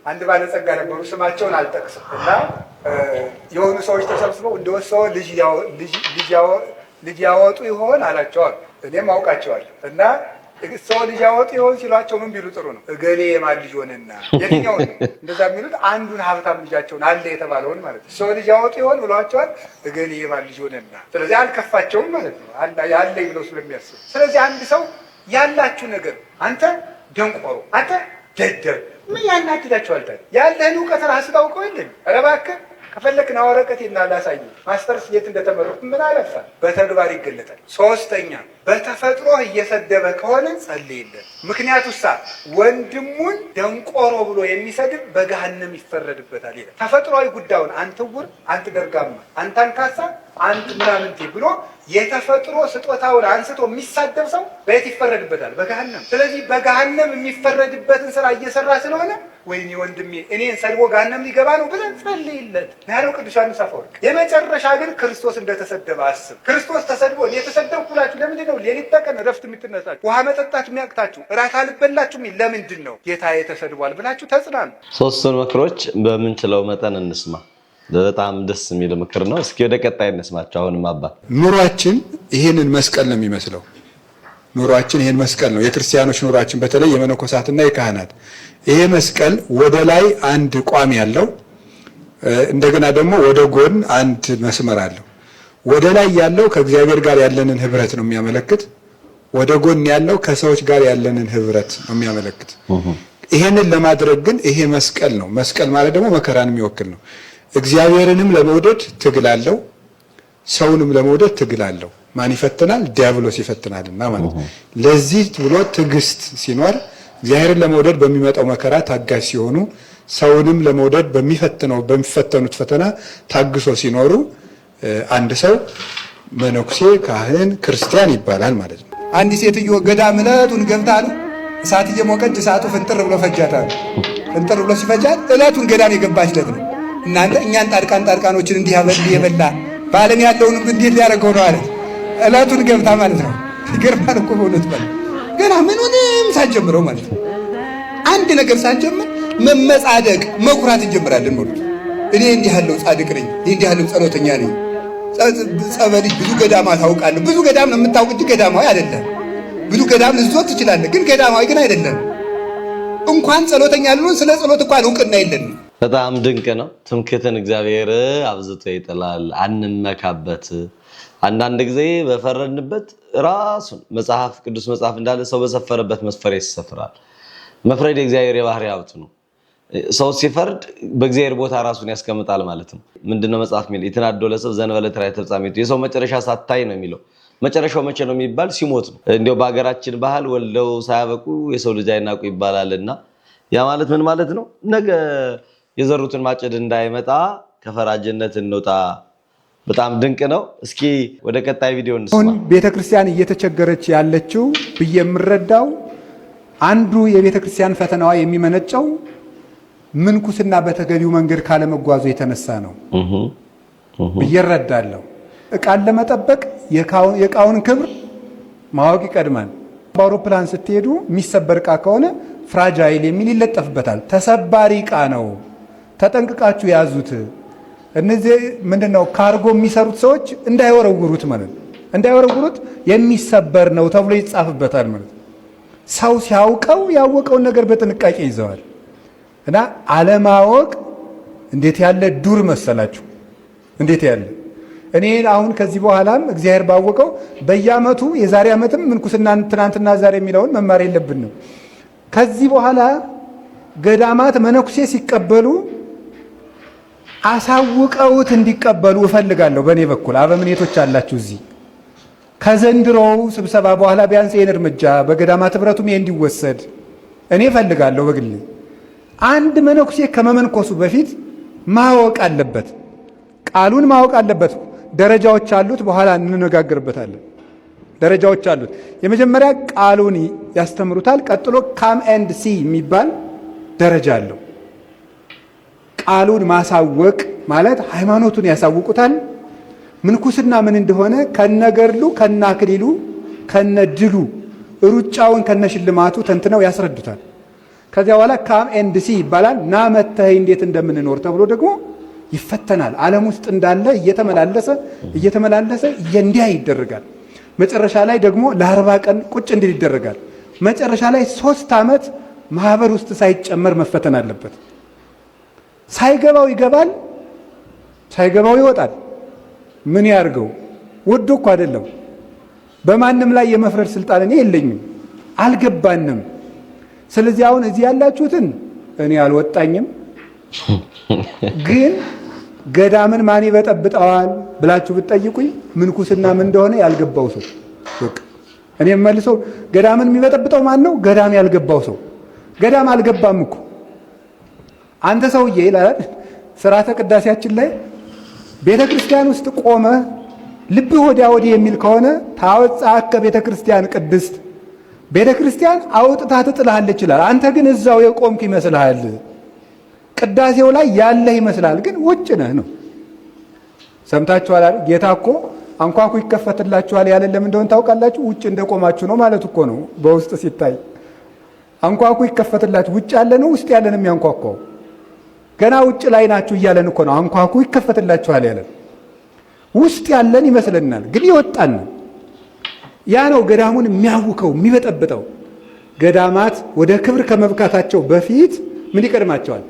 አንድ ባለጸጋ ነበሩ፣ ስማቸውን አልጠቅስም እና የሆኑ ሰዎች ተሰብስበው እንደወሰው ልጅ ያወጡ ይሆን አላቸዋል። እኔም አውቃቸዋለሁ እና ሰው ልጅ ያወጡ ይሆን ሲሏቸው ምን ቢሉ ጥሩ ነው? እገሌ የማን ልጅ ሆነና የትኛውን እንደዛ የሚሉት አንዱን ሀብታም ልጃቸውን አለ የተባለውን ማለት ነው። ሰው ልጅ ያወጡ ይሆን ብሏቸዋል። እገሌ የማን ልጅ ሆነና፣ ስለዚህ አልከፋቸውም ማለት ነው ያለኝ ብለው ስለሚያስቡ። ስለዚህ አንድ ሰው ያላችሁ ነገር አንተ ደንቆሮ፣ አንተ ደደብ ምን ያናድዳቸዋል? ታዲያ ያለህን እውቀት ራስህ ታውቀው የለም? ኧረ እባክህ ከፈለክ ና ወረቀቴና ላሳይ ማስተርስ የት እንደተመረኩ ምን አለፋ፣ በተግባር ይገለጣል። 3ኛ በተፈጥሮ እየሰደበ ከሆነ ጸልይለት። ምክንያቱሳ ወንድሙን ደንቆሮ ብሎ የሚሰድብ በገሃነም ይፈረድበታል ይላል። ተፈጥሯዊ ጉዳዩን አንተ ውር፣ አንተ ደርጋማ፣ አንተ አንካሳ፣ አንተ ምናምንቴ ብሎ የተፈጥሮ ስጦታውን አንስቶ የሚሳደብ ሰው በየት ይፈረድበታል? በገሃነም። ስለዚህ በገሃነም የሚፈረድበትን ስራ እየሰራ ስለሆነ ወይኔ ወንድሜ እኔን ሰድቦ ገሃነም ሊገባ ነው ብለን ጸልይለት ያለው ቅዱስ ዮሐንስ አፈወርቅ። የመጨረሻ ግን ክርስቶስ እንደተሰደበ አስብ። ክርስቶስ ተሰድቦ እኔ ተሰደብኩ ብላችሁ ለምንድን ነው ሌሊት ተቀን እረፍት የምትነሳችሁ? ውሃ መጠጣት የሚያቅታችሁ? እራት አልበላችሁ ለምንድን ነው? ጌታዬ ተሰድቧል ብላችሁ ተጽናኑ። 3ቱን ምክሮች በምንችለው መጠን እንስማ። በጣም ደስ የሚል ምክር ነው። እስኪ ወደ ቀጣይ እንስማቸው። አሁንም አባ ኑሯችን ይሄንን መስቀል ነው የሚመስለው። ኑሯችን ይሄን መስቀል ነው። የክርስቲያኖች ኑሯችን በተለይ የመነኮሳትና የካህናት ይሄ መስቀል ወደ ላይ አንድ ቋሚ ያለው እንደገና ደግሞ ወደ ጎን አንድ መስመር አለው። ወደ ላይ ያለው ከእግዚአብሔር ጋር ያለንን ህብረት ነው የሚያመለክት። ወደ ጎን ያለው ከሰዎች ጋር ያለንን ህብረት ነው የሚያመለክት። ይሄንን ለማድረግ ግን ይሄ መስቀል ነው። መስቀል ማለት ደግሞ መከራን የሚወክል ነው። እግዚአብሔርንም ለመውደድ ትግል አለው፣ ሰውንም ለመውደድ ትግል አለው። ማን ይፈትናል? ዲያብሎስ ይፈትናልና ማለት ነው። ለዚህ ብሎ ትዕግስት ሲኖር እግዚአብሔርን ለመውደድ በሚመጣው መከራ ታጋሽ ሲሆኑ፣ ሰውንም ለመውደድ በሚፈተኑት ፈተና ታግሶ ሲኖሩ አንድ ሰው መነኩሴ፣ ካህን፣ ክርስቲያን ይባላል ማለት ነው። አንድ ሴትዮ ገዳም ዕለቱን ገብታ ነው እሳት እየሞቀች እሳቱ ፍንጥር ብሎ ፈጃታል። ፍንጥር ብሎ ሲፈጃት ዕለቱን ገዳም የገባችለት ነው። እናንተ እኛን ጣድቃኖችን እንዲህ የበላ በዓለም ያለውን እንዴት ሊያደርገው ነው አለ። ዕለቱን ገብታ ማለት ነው። ይገርማል እኮ በእውነት ገና ምንም ሳንጀምረው ማለት ነው። አንድ ነገር ሳንጀምር መመጻደቅ መኩራት እንጀምራለን ማለት ነው። እኔ እንዲህ ያለው ጻድቅ ነኝ፣ እንዲህ ያለው ጸሎተኛ ነኝ፣ ጸበል ብዙ ገዳማ ታውቃለህ። ብዙ ገዳም ነው የምታውቅ እንጂ ገዳማዊ አይደለም። ብዙ ገዳም ልትዞር ትችላለህ፣ ግን ገዳማዊ ግን አይደለም። እንኳን ጸሎተኛ ልሆን ስለ ጸሎት እንኳን እውቅና የለንም። በጣም ድንቅ ነው። ትምክህትን እግዚአብሔር አብዝቶ ይጥላል። አንመካበት። አንዳንድ ጊዜ በፈረድንበት ራሱን መጽሐፍ ቅዱስ መጽሐፍ እንዳለ ሰው በሰፈረበት መስፈሪያ ይሰፍራል። መፍረድ የእግዚአብሔር የባህሪ ሀብት ነው። ሰው ሲፈርድ በእግዚአብሔር ቦታ ራሱን ያስቀምጣል ማለት ነው። ምንድነው መጽሐፍ የሚል የተናዶ ለሰው ዘንበለ ተራይ ተፍጻሜቱ የሰው መጨረሻ ሳታይ ነው የሚለው። መጨረሻው መቼ ነው የሚባል ሲሞት ነው። እንዲያው በሀገራችን ባህል ወልደው ሳያበቁ የሰው ልጅ አይናቁ ይባላልና ያ ማለት ምን ማለት ነው? ነገ የዘሩትን ማጨድ እንዳይመጣ ከፈራጅነት እንውጣ በጣም ድንቅ ነው። እስኪ ወደ ቀጣይ ቪዲዮ እንስማ። አሁን ቤተክርስቲያን እየተቸገረች ያለችው ብዬ የምረዳው አንዱ የቤተክርስቲያን ፈተናዋ የሚመነጨው ምንኩስና በተገቢው መንገድ ካለመጓዙ የተነሳ ነው ብዬ እረዳለሁ። ዕቃን ለመጠበቅ የዕቃውን ክብር ማወቅ ይቀድማል። በአውሮፕላን ስትሄዱ የሚሰበር ዕቃ ከሆነ ፍራጃይል የሚል ይለጠፍበታል። ተሰባሪ ዕቃ ነው፣ ተጠንቅቃችሁ ያዙት። እነዚህ ምንድነው ካርጎ የሚሰሩት ሰዎች እንዳይወረውሩት ማለት ነው። እንዳይወረውሩት የሚሰበር ነው ተብሎ ይጻፍበታል ማለት ነው። ሰው ሲያውቀው ያወቀውን ነገር በጥንቃቄ ይዘዋል። እና አለማወቅ እንዴት ያለ ዱር መሰላችሁ! እንዴት ያለ እኔ አሁን ከዚህ በኋላም እግዚአብሔር ባወቀው በየዓመቱ የዛሬ ዓመትም ምንኩስና ትናንትና ዛሬ የሚለውን መማር የለብንም። ከዚህ በኋላ ገዳማት መነኩሴ ሲቀበሉ አሳውቀውት እንዲቀበሉ እፈልጋለሁ። በእኔ በኩል አበምኔቶች አላችሁ እዚህ ከዘንድሮው ስብሰባ በኋላ ቢያንስ ይህን እርምጃ በገዳማት ኅብረቱም ይሄ እንዲወሰድ እኔ እፈልጋለሁ። በግሌ አንድ መነኩሴ ከመመንኮሱ በፊት ማወቅ አለበት፣ ቃሉን ማወቅ አለበት። ደረጃዎች አሉት፣ በኋላ እንነጋገርበታለን። ደረጃዎች አሉት። የመጀመሪያ ቃሉን ያስተምሩታል። ቀጥሎ ካም ኤንድ ሲ የሚባል ደረጃ አለው። ቃሉን ማሳወቅ ማለት ሃይማኖቱን ያሳውቁታል። ምንኩስና ምን እንደሆነ ከነገድሉ ከነአክሊሉ ከነድሉ ሩጫውን ከነሽልማቱ ተንትነው ያስረዱታል። ከዚያ በኋላ ካም ኤንድ ሲ ይባላል። ና መተህ እንዴት እንደምንኖር ተብሎ ደግሞ ይፈተናል። ዓለም ውስጥ እንዳለ እየተመላለሰ እንዲያ ይደረጋል። መጨረሻ ላይ ደግሞ ለ40 ቀን ቁጭ እንዲል ይደረጋል። መጨረሻ ላይ 3 ዓመት ማህበር ውስጥ ሳይጨመር መፈተን አለበት። ሳይገባው ይገባል፣ ሳይገባው ይወጣል። ምን ያርገው? ወዶ እኮ አይደለም። በማንም ላይ የመፍረድ ስልጣን እኔ የለኝም፣ አልገባንም። ስለዚህ አሁን እዚህ ያላችሁትን እኔ አልወጣኝም፣ ግን ገዳምን ማን ይበጠብጠዋል ብላችሁ ብትጠይቁኝ ምንኩስና ምን እንደሆነ ያልገባው ሰው በቃ እኔ መልሰው ገዳምን የሚበጠብጠው ማን ነው? ገዳም ያልገባው ሰው። ገዳም አልገባም እኮ አንተ ሰውዬ ይላል ሥርዓተ ቅዳሴያችን ላይ ቤተ ክርስቲያን ውስጥ ቆመ ልብህ ወዲያ ወዲህ የሚል ከሆነ ታወጣከ ቤተ ክርስቲያን ቅድስት ቤተ ክርስቲያን አውጥታ ትጥልሃለች ይላል። አንተ ግን እዛው የቆምክ ይመስልሃል። ቅዳሴው ላይ ያለህ ይመስላል፣ ግን ውጭ ነህ ነው። ሰምታችኋል አይደል? ጌታ እኮ አንኳኩ ይከፈትላችኋል ያለን ለምን እንደሆነ ታውቃላችሁ? ውጭ እንደቆማችሁ ነው ማለት እኮ ነው። በውስጥ ሲታይ አንኳኩ ይከፈትላችሁ፣ ውጭ ያለ ነው ውስጥ ያለን የሚያንኳኳው። ገና ውጭ ላይ ናችሁ እያለን እኮ ነው አንኳኩ ይከፈትላችኋል ያለን። ውስጥ ያለን ይመስለናል፣ ግን ይወጣን። ያ ነው ገዳሙን የሚያውከው የሚበጠብጠው። ገዳማት ወደ ክብር ከመብካታቸው በፊት ምን ይቀድማቸዋል?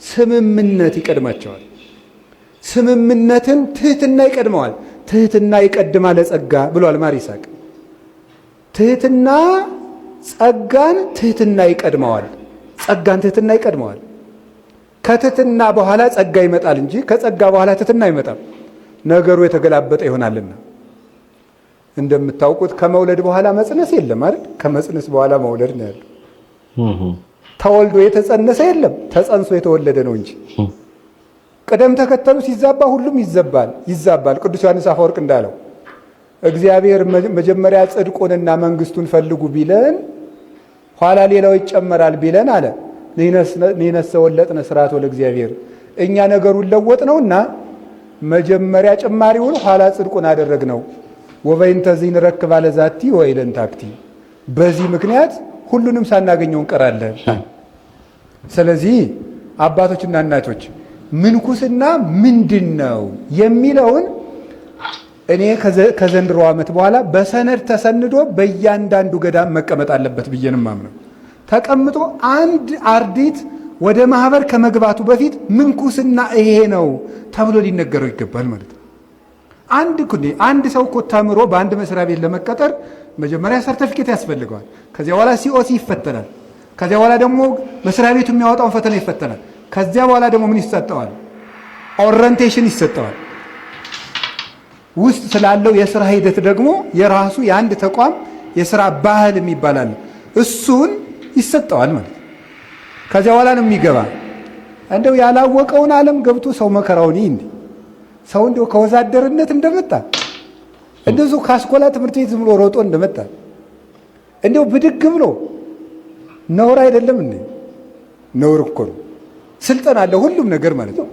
ስምምነት ይቀድማቸዋል። ስምምነትን ትህትና ይቀድመዋል። ትህትና ይቀድማል ለጸጋ ብሏል ማር ይስሐቅ። ትህትና ጸጋን፣ ትህትና ይቀድመዋል። ጸጋን ትህትና ይቀድመዋል። ከትህትና በኋላ ጸጋ ይመጣል እንጂ ከጸጋ በኋላ ትህትና አይመጣም። ነገሩ የተገላበጠ ይሆናልና እንደምታውቁት ከመውለድ በኋላ መጽነስ የለም አይደል? ከመጽነስ በኋላ መውለድ ነው ያለው። ተወልዶ የተጸነሰ የለም፣ ተጸንሶ የተወለደ ነው እንጂ። ቅደም ተከተሉ ሲዛባ ሁሉም ይዛባል። ቅዱስ ዮሐንስ አፈወርቅ እንዳለው እግዚአብሔር መጀመሪያ ጽድቁንና መንግስቱን ፈልጉ ቢለን ኋላ ሌላው ይጨመራል ቢለን አለ ንሕነሰ ወለጥነ ሥርዓተ ለእግዚአብሔር። እኛ ነገሩን ለወጥ ነውና መጀመሪያ ጭማሪውን ኋላ ጽድቁን አደረግነው። ወበይንተ ዝንረክብ አለ ዛቲ ወይለን ታክቲ። በዚህ ምክንያት ሁሉንም ሳናገኘው እንቀራለን። ስለዚህ አባቶችና እናቶች ምንኩስና ምንድን ነው የሚለውን እኔ ከዘንድሮ ዓመት በኋላ በሰነድ ተሰንዶ በእያንዳንዱ ገዳም መቀመጥ አለበት ብዬ ነው የማምነው። ተቀምጦ አንድ አርዲት ወደ ማህበር ከመግባቱ በፊት ምንኩስና ይሄ ነው ተብሎ ሊነገረው ይገባል ማለት ነው። አንድ ሰው እኮ ተምሮ በአንድ መስሪያ ቤት ለመቀጠር መጀመሪያ ሰርተፊኬት ያስፈልገዋል። ከዚያ በኋላ ሲኦሲ ይፈተናል። ከዚያ በኋላ ደግሞ መስሪያ ቤቱ የሚያወጣውን ፈተና ይፈተናል። ከዚያ በኋላ ደግሞ ምን ይሰጠዋል? ኦሪየንቴሽን ይሰጠዋል። ውስጥ ስላለው የስራ ሂደት ደግሞ የራሱ የአንድ ተቋም የስራ ባህል የሚባል አለ። እሱን ይሰጠዋል ማለት ነው። ከዚያ በኋላ ነው የሚገባ። እንደው ያላወቀውን ዓለም ገብቶ ሰው መከራውን እንዲ ሰው እንደው ከወዛደርነት እንደመጣ እንደዚሁ ከአስኮላ ትምህርት ቤት ዝም ብሎ ሮጦ እንደመጣ እንደው ብድግ ብሎ ነውር አይደለም እንዴ? ነውር እኮ ነው። ስልጠና አለ ሁሉም ነገር ማለት ነው።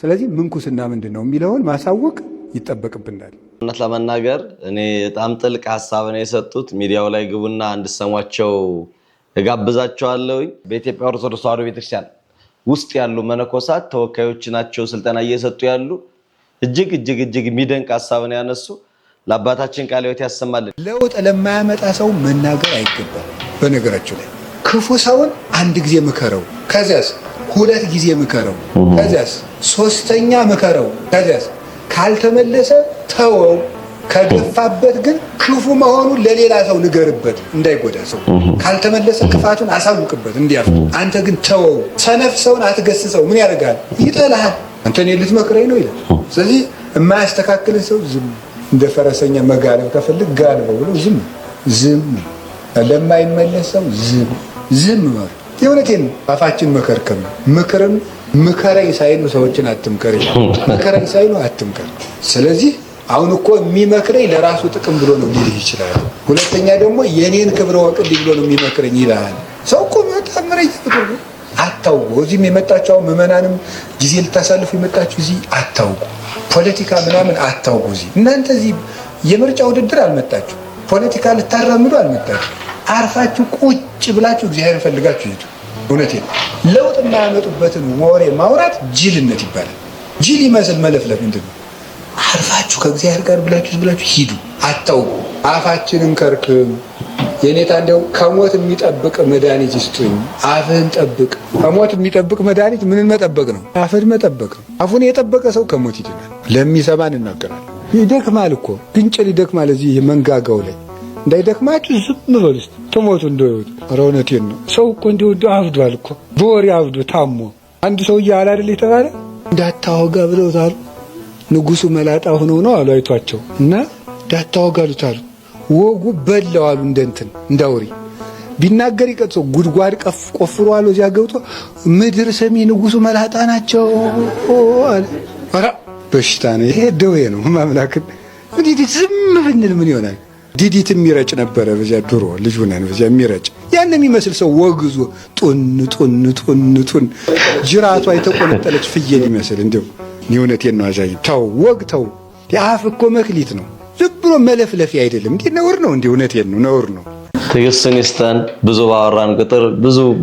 ስለዚህ ምንኩስና ምንድን ነው የሚለውን ማሳወቅ ይጠበቅብናል። እውነት ለመናገር እኔ በጣም ጥልቅ ሀሳብ ነው የሰጡት። ሚዲያው ላይ ግቡና እንድሰሟቸው እጋብዛቸዋለሁ። በኢትዮጵያ ኦርቶዶክስ ተዋሕዶ ቤተክርስቲያን ውስጥ ያሉ መነኮሳት ተወካዮች ናቸው ስልጠና እየሰጡ ያሉ። እጅግ የሚደንቅ ሀሳብ ነው ያነሱ። ለአባታችን ቃለ ሕይወት ያሰማልን። ለውጥ ለማያመጣ ሰው መናገር አይገባም። በነገራችሁ ላይ ክፉ ሰውን አንድ ጊዜ ምከረው፣ ከዚያስ 2 ጊዜ ምከረው፣ ከዚያስ 3ኛ ምከረው፣ ከዚያስ ካልተመለሰ ተወው። ከገፋበት ግን ክፉ መሆኑን ለሌላ ሰው ንገርበት፣ እንዳይጎዳ ሰው ካልተመለሰ ክፋቱን አሳውቅበት እንዲያልፍ። አንተ ግን ተወው። ሰነፍ ሰውን አትገስጸው። ምን ያደርጋል? ይጠላሃል። አንተ እኔን ልትመክረኝ ነው ይላል። ስለዚህ የማያስተካክልን ሰው ዝም፣ እንደ ፈረሰኛ መጋለብ ከፈልግ ጋልበው ብሎ ዝም። ለማይመለስ ሰው ዝም ማለት የእውነቴን ነው። አፋችን መከርከም ምክርም ምከረኝ ሳይሉ ሰዎችን አትምከር ይላል። ምከረኝ ሳይሉ አትምከር። ስለዚህ አሁን እኮ የሚመክረኝ ለራሱ ጥቅም ብሎ ነው ሊልህ ይችላል። ሁለተኛ ደግሞ የኔን ክብረ ወቅልኝ ብሎ ነው የሚመክረኝ ይላል። ሰው እኮ መጣመረኝ ተፈጥሮ አታውቁ። እዚህም የመጣችሁ ምዕመናንም ጊዜ ልታሳልፉ የመጣችሁ እዚህ አታውቁ። ፖለቲካ ምናምን አታውቁ። እዚህ እናንተ እዚህ የምርጫ ውድድር አልመጣችሁ፣ ፖለቲካ ልታራምዱ አልመጣችሁ። አርፋችሁ ቁጭ ብላችሁ እግዚአብሔር ፈልጋችሁ ሂዱ። እውነቴን ለውጥ የማያመጡበትን ወሬ ማውራት ጅልነት ይባላል። ጅል ይመስል መለፍለፍ ምንድን ነው? አርፋችሁ ከእግዚአብሔር ጋር ብላችሁ ሂዱ። አታውቁ። አፋችንን ከርክም። የኔታ እንደው ከሞት የሚጠብቅ መድኃኒት ይስጡኝ። አፍህን ጠብቅ። ከሞት የሚጠብቅ መድኃኒት ምንን መጠበቅ ነው? አፍህን መጠበቅ ነው። አፉን የጠበቀ ሰው ከሞት ይድናል። ለሚሰማን እናገራለን። ይደክማል እኮ ግንጭል ይደክማል። እዚህ መንጋጋው ላይ እንዳይደክማችሁ ዝም በሉ እስቲ ተሞቱ እንደውት። ኧረ እውነቴን ነው። ሰው እኮ እንደው አብዷል እኮ በወሬ አብዶ ታሞ። አንድ ሰውዬ አለ አይደል የተባለ እንዳታወጋ ብለውታል። ንጉሱ መላጣ ሆነው ነው አሉ አይቷቸው እና እንዳታወጋ አሉታል። ወጉ በላው አሉ እንደንትን እንዳውሪ ቢናገር ይቀጥሶ ጉድጓድ ቆፍሮ አሉ። እዚያ ገብቶ ምድር ሰሚ ንጉሱ መላጣ ናቸው አለ። ኧረ በሽታ ነው ይሄ፣ ደዌ ነው። ማምላክን እንዴት ዝም ብንል ምን ይሆናል? ዲዲት የሚረጭ ነበረ በዚያ ድሮ ልጅ ሆነን በዚያ የሚረጭ ያን የሚመስል ሰው ወግዞ ጡን ጅራቷ የተቆነጠለች ፍየል ይመስል እንደው እውነቴን ነው። አዛኝ ተው፣ ወግ ተው። የአፍ እኮ መክሊት ነው። ዝም ብሎ መለፍለፊያ አይደለም። እንዴ ነውር ነው። እንዴ እውነቴን ነው፣ ነውር ነው። ትዕግስትን ይስጠን። ብዙ ባወራን ቁጥር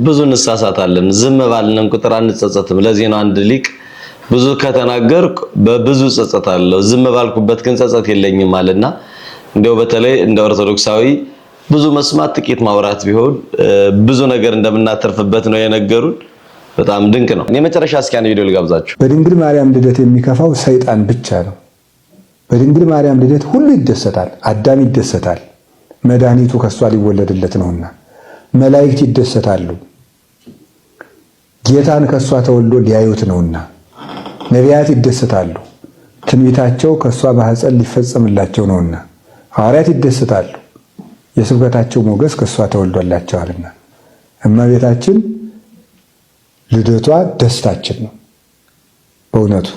ብዙ እንሳሳታለን። ዝም ባልነን ቁጥር አንጸጸትም። ለዚህ ነው አንድ ሊቅ ብዙ ከተናገርኩ በብዙ ጸጸታለሁ፣ ዝም ባልኩበት ግን ጸጸት የለኝም አለና እንደው በተለይ እንደ ኦርቶዶክሳዊ ብዙ መስማት ጥቂት ማውራት ቢሆን ብዙ ነገር እንደምናተርፍበት ነው የነገሩን። በጣም ድንቅ ነው። እኔ መጨረሻ እስኪ አንድ ቪዲዮ ልጋብዛችሁ። በድንግል ማርያም ልደት የሚከፋው ሰይጣን ብቻ ነው። በድንግል ማርያም ልደት ሁሉ ይደሰታል። አዳም ይደሰታል፣ መድኃኒቱ ከሷ ሊወለድለት ነውና። መላእክት ይደሰታሉ፣ ጌታን ከሷ ተወልዶ ሊያዩት ነውና። ነቢያት ይደሰታሉ፣ ትንቢታቸው ከሷ ማኅፀን ሊፈጸምላቸው ነውና። ሐዋርያት ይደሰታሉ፣ የስብከታቸው ሞገስ ከሷ ተወልዶላቸዋልና። እመቤታችን ልደቷ ደስታችን ነው። በእውነቱ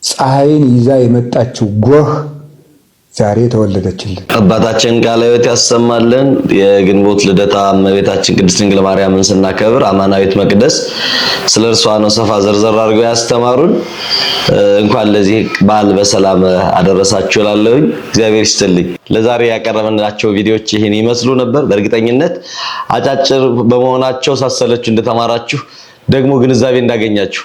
ፀሐይን ይዛ የመጣችው ጎህ ዛሬ ተወለደችልን። አባታችን ቃለ ሕይወት ያሰማልን። የግንቦት ልደታ እመቤታችን ቅድስት ድንግል ማርያምን ስናከብር አማናዊት መቅደስ ስለ እርሷ ነው ሰፋ ዘርዘር አድርገው ያስተማሩን። እንኳን ለዚህ በዓል በሰላም አደረሳችሁ እላለሁኝ። እግዚአብሔር ይስጥልኝ። ለዛሬ ያቀረብናቸው ቪዲዮዎች ይህን ይመስሉ ነበር። በእርግጠኝነት አጫጭር በመሆናቸው ሳሰለችሁ እንደተማራችሁ ደግሞ ግንዛቤ እንዳገኛችሁ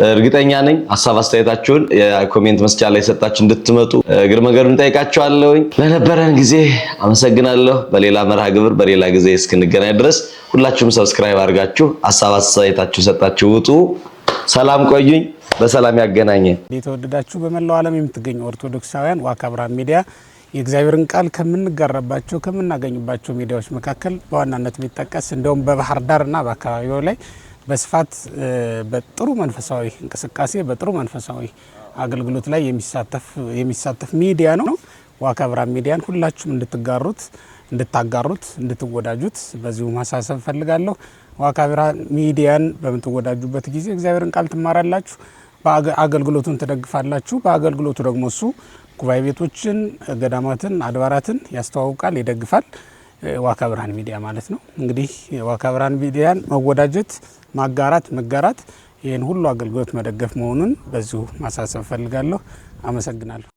እርግጠኛ ነኝ። ሐሳብ አስተያየታችሁን የኮሜንት መስጫ ላይ ሰጣችሁ እንድትመጡ እግር መንገዱን ጠይቃችኋለሁኝ። ለነበረን ጊዜ አመሰግናለሁ። በሌላ መርሃ ግብር በሌላ ጊዜ እስክንገናኝ ድረስ ሁላችሁም ሰብስክራይብ አድርጋችሁ ሐሳብ አስተያየታችሁ ሰጣችሁ ውጡ። ሰላም ቆዩኝ። በሰላም ያገናኘን። የተወደዳችሁ በመላው ዓለም የምትገኙ ኦርቶዶክሳውያን ዋካ ብርሃን ሚዲያ የእግዚአብሔርን ቃል ከምንጋራባቸው ከምናገኝባቸው ሚዲያዎች መካከል በዋናነት የሚጠቀስ እንደውም በባህር ዳርና በአካባቢው ላይ በስፋት በጥሩ መንፈሳዊ እንቅስቃሴ በጥሩ መንፈሳዊ አገልግሎት ላይ የሚሳተፍ ሚዲያ ነው። ዋካ ብርሃን ሚዲያን ሁላችሁም እንድታጋሩት እንድትወዳጁት በዚሁ ማሳሰብ ፈልጋለሁ። ዋካ ብርሃን ሚዲያን በምትወዳጁበት ጊዜ እግዚአብሔርን ቃል ትማራላችሁ። በአገልግሎቱን ትደግፋላችሁ። በአገልግሎቱ ደግሞ እሱ ጉባኤ ቤቶችን፣ ገዳማትን፣ አድባራትን ያስተዋውቃል፣ ይደግፋል። ዋካ ብርሃን ሚዲያ ማለት ነው። እንግዲህ ዋካ ብርሃን ሚዲያን መወዳጀት፣ ማጋራት፣ መጋራት ይህን ሁሉ አገልግሎት መደገፍ መሆኑን በዚሁ ማሳሰብ ፈልጋለሁ። አመሰግናለሁ።